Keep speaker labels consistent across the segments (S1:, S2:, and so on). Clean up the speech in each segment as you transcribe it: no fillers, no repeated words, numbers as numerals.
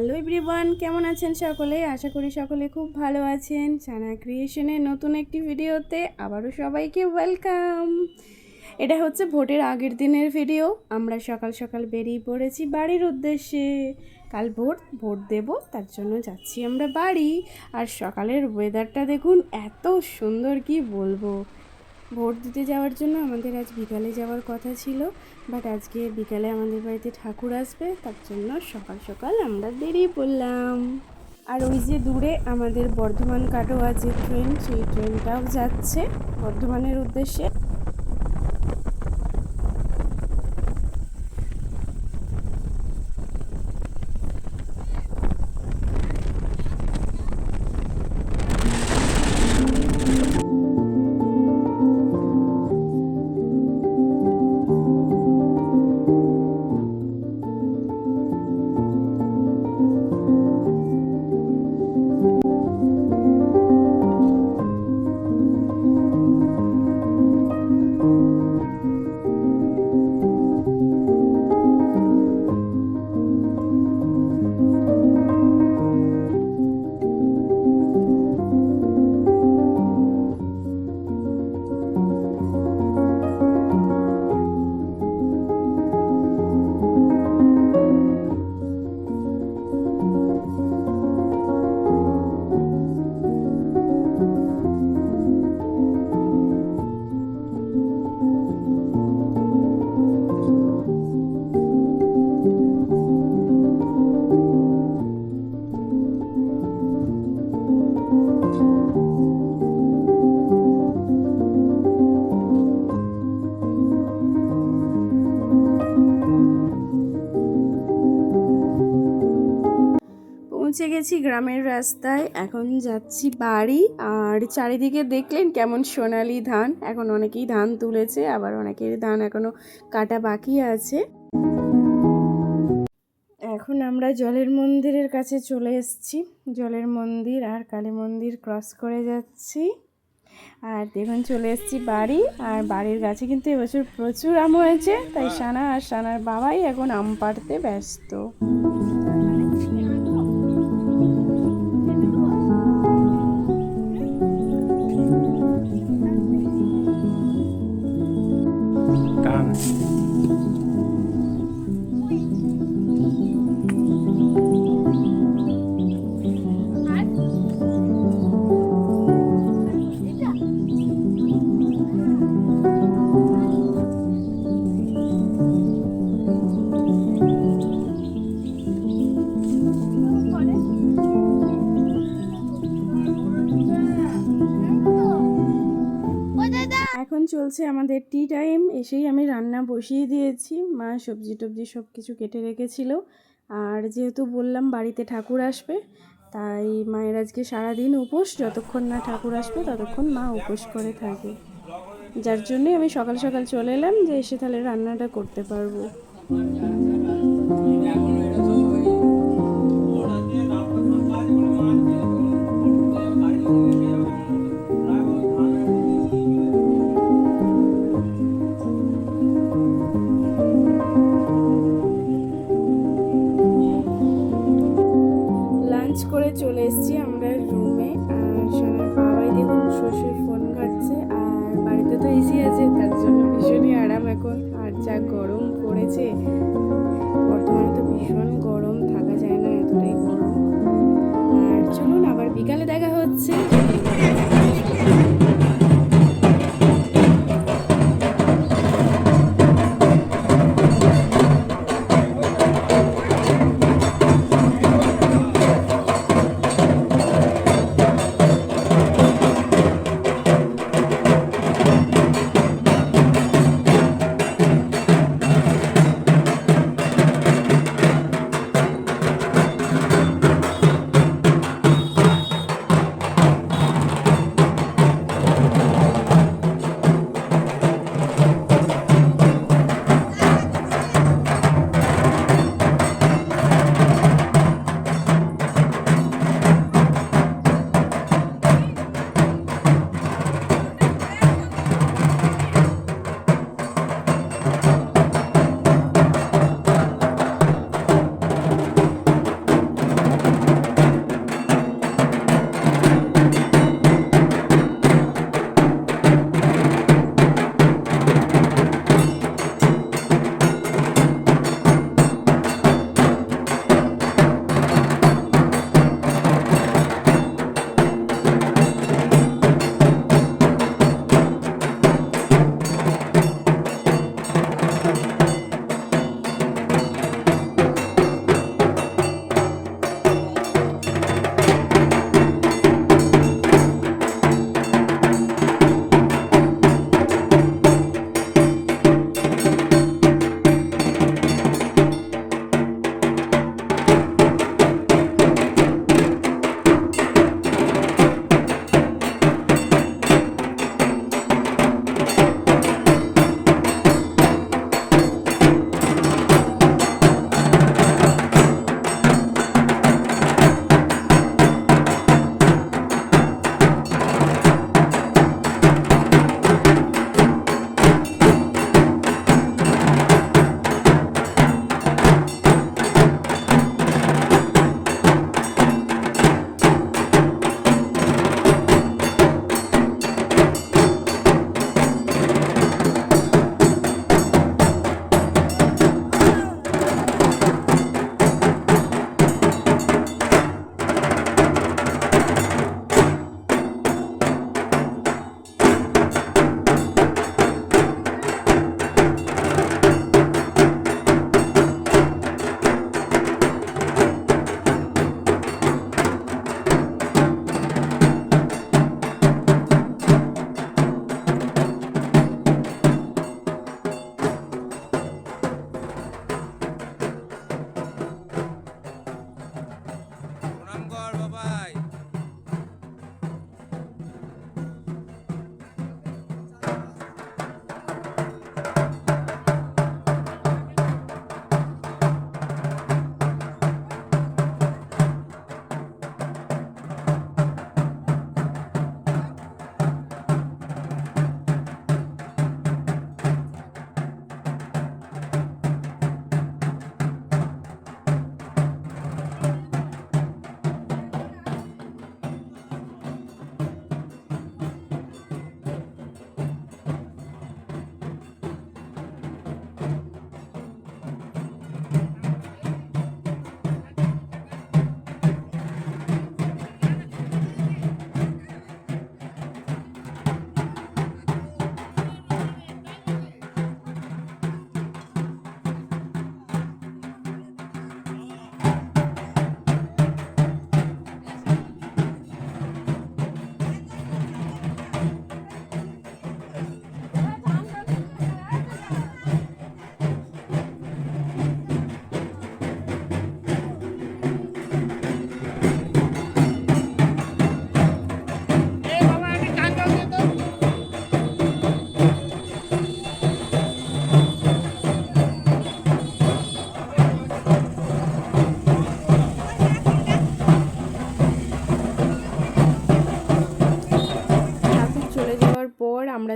S1: Hello everyone, কেমন আছেন সকলে? আশা করি সকলে খুব ভালো আছেন। সানা ক্রিয়েশনের নতুন একটি ভিডিওতে আবারও সবাইকে ওয়েলকাম। এটা হচ্ছে ভোটের আগের দিনের ভিডিও। আমরা সকাল সকাল বেরিয়ে পড়েছি বাড়ির উদ্দেশ্যে। কাল ভোট দেব, তার জন্য যাচ্ছি আমরা বাড়ি। আর সকালের ওয়েদারটা দেখুন, এত সুন্দর কি বলবো। ভোট দিতে যাওয়ার জন্য আমাদের আজ বিকালে যাওয়ার কথা ছিল, বাট আজকে বিকালে আমাদের বাড়িতে ঠাকুর আসবে, তার জন্য সকাল সকাল আমরা বেরিয়ে পড়লাম। আর ওই যে দূরে আমাদের বর্ধমান কাটোয়া যে ট্রেন, সেই ট্রেনটাও যাচ্ছে বর্ধমানের উদ্দেশ্যে। পৌঁছে গেছি গ্রামের রাস্তায়, এখন যাচ্ছি বাড়ি। আর চারিদিকে দেখলেন কেমন সোনালি ধান। এখন অনেকেই ধান তুলেছে, আবার অনেকের ধান এখনো কাটা বাকি আছে। এখন আমরা জলের মন্দিরের কাছে চলে এসেছি। জলের মন্দির আর কালী মন্দির ক্রস করে যাচ্ছি। আর দেখুন চলে এসেছি বাড়ি। আর বাড়ির গাছে কিন্তু এবছর প্রচুর আম হয়েছে, তাই সানা আর সানার বাবাই এখন আম পাড়তে ব্যস্ত। এখন চলছে আমাদের টি টাইম। এসেই আমি রান্না বসিয়ে দিয়েছি। মা সবজি টবজি সব কিছু কেটে রেখেছিল। আর যেহেতু বললাম বাড়িতে ঠাকুর আসবে, তাই মায়ের আজকে সারাদিন উপোস। যতক্ষণ না ঠাকুর আসবে ততক্ষণ মা উপোস করে থাকে, যার জন্যই আমি সকাল সকাল চলে এলাম, যে এসে তাহলে রান্নাটা করতে পারবো। লাঞ্চ করে চলে এসেছি আমরা রুমে। আর সোনার বাবাই দেখুন শ্বশুর ফোন ঘাটছে। আর বাড়িতে তো এসি আছে, তার জন্য ভীষণই আরাম এখন। আর যা গরম পড়েছে, বর্তমানে তো ভীষণ গরম, থাকা যায় না, এতটাই গরম। আর চলুন আবার বিকালে দেখা হচ্ছে।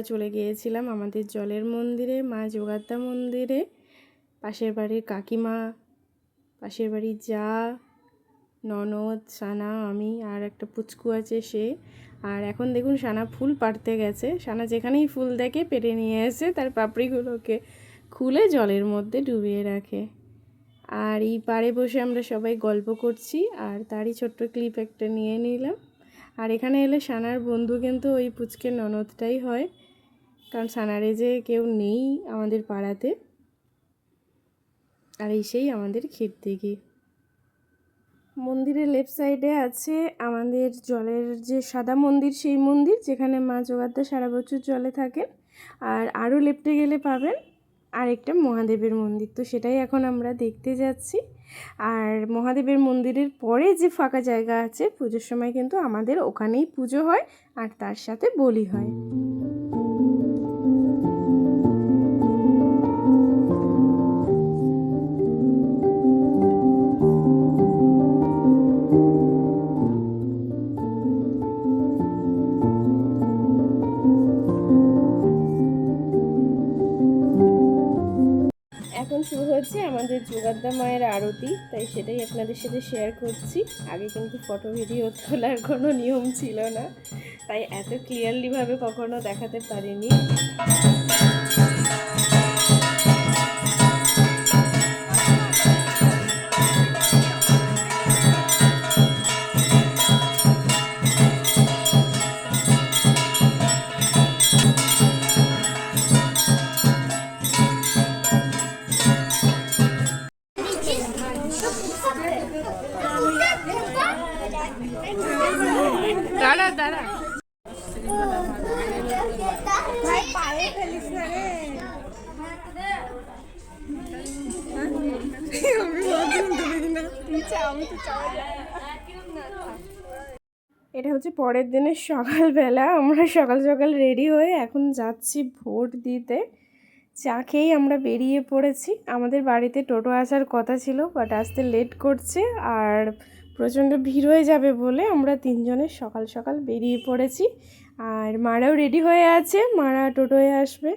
S1: চলে গিয়েছিলাম আমাদের জলের মন্দিরে, মা যোগাদ্দা মন্দিরে। পাশের বাড়ির কাকিমা, পাশের বাড়ির যা, ননদ, সানা, আমি আর একটা পুচকু আছে সে। আর এখন দেখুন সানা ফুল পাড়তে গেছে। সানা যেখানেই ফুল দেখে পেড়ে নিয়ে এসে তার পাপড়িগুলোকে খুলে জলের মধ্যে ডুবিয়ে রাখে। আর এই পাড়ে বসে আমরা সবাই গল্প করছি, আর তারই ছোট্ট ক্লিপ একটা নিয়ে নিলাম। আর এখানে এলে সানার বন্ধু কিন্তু ওই পুচকের ননদটাই হয়, কারণ সানারে যে কেউ নেই আমাদের পাড়াতে। আর এই সেই আমাদের ক্ষীরদিঘি। মন্দিরের লেফট সাইডে আছে আমাদের জলের যে সাদা মন্দির, সেই মন্দির যেখানে মা যোগাদ্দা সারা বছর জলে থাকেন। আর আরও লেফটে গেলে পাবেন আরেকটা মহাদেবের মন্দির, তো সেটাই এখন আমরা দেখতে যাচ্ছি। আর মহাদেবের মন্দিরের পরে যে ফাঁকা জায়গা আছে, পুজোর সময় কিন্তু আমাদের ওখানেই পুজো হয় আর তার সাথে বলি হয়। এখন শুরু হচ্ছে আমাদের যোগাদ্দা মায়ের আরতি, তাই সেটাই আপনাদের সাথে শেয়ার করছি। আগে কিন্তু ফটো ভিডিও তোলার কোনো নিয়ম ছিল না, তাই এত ক্লিয়ারলিভাবে কখনো দেখাতে পারিনি। দাঁড়া দাঁড়া, এটা হচ্ছে পরের দিনের সকালবেলা। আমরা সকাল সকাল রেডি হয়ে এখন যাচ্ছি ভোট দিতে। চা খেয়েই আমরা বেরিয়ে পড়েছি। আমাদের বাড়িতে টোটো আসার কথা ছিল, বাট আসতে লেট করছে আর প্রচণ্ড ভিড় হয়ে যাবে বলে আমরা তিনজনে সকাল সকাল বেরিয়ে পড়েছি। আর মারাও রেডি হয়ে আছে, মারা টোটোয় আসবে।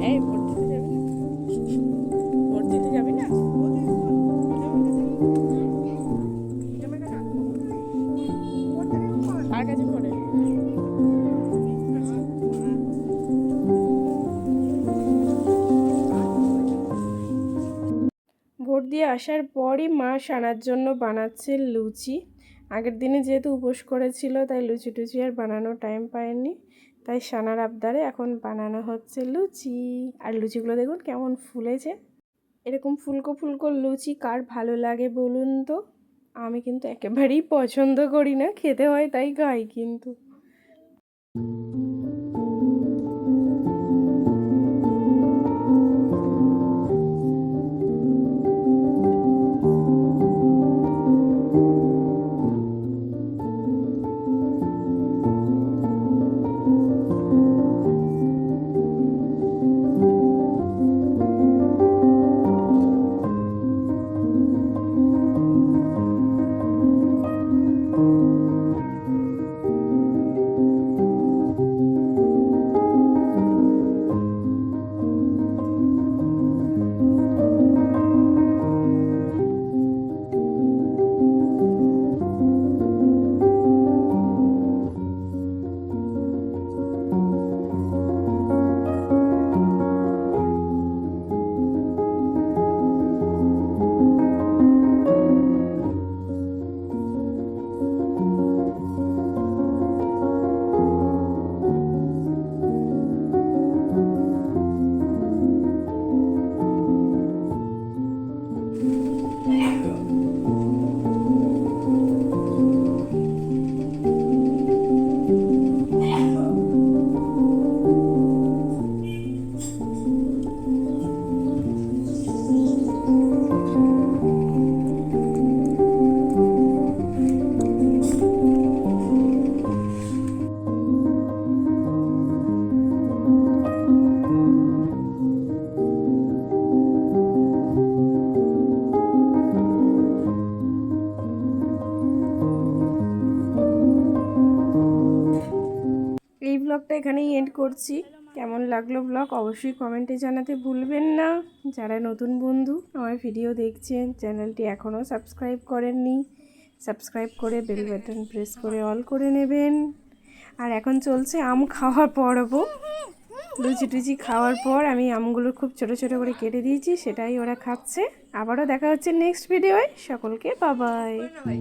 S1: এই ভোট দিতে যাবি না? ভোট দিতে যাবি না? আর কাছে করে ভোট দিয়ে আসার পরই মা সানার জন্য বানাচ্ছে লুচি। আগের দিনে যেহেতু উপোস করেছিল, তাই লুচি টুচি আর বানানোর টাইম পায়নি, তাই সানার আবদারে এখন বানানো হচ্ছে লুচি। আর লুচিগুলো দেখুন কেমন ফুলেছে। এরকম ফুলকো ফুলকো লুচি কার ভালো লাগে বলুন তো? আমি কিন্তু একেবারেই পছন্দ করি না, খেতে হয় তাই খাই কিন্তু। ব্লগটা এখানেই এন্ড করছি। কেমন লাগলো ব্লগ অবশ্যই কমেন্টে জানাতে ভুলবেন না। যারা নতুন বন্ধু আমার ভিডিও দেখছেন, চ্যানেলটি এখনও সাবস্ক্রাইব করেননি, সাবস্ক্রাইব করে বেল বাটন প্রেস করে অল করে নেবেন। আর এখন চলছে আম খাওয়ার পর্ব। লুচি টুচি খাওয়ার পর আমি আমগুলো খুব ছোট ছোট করে কেটে দিয়েছি, সেটাই ওরা খাচ্ছে। আবারও দেখা হচ্ছে নেক্সট ভিডিওয়। সকলকে বাই বাই।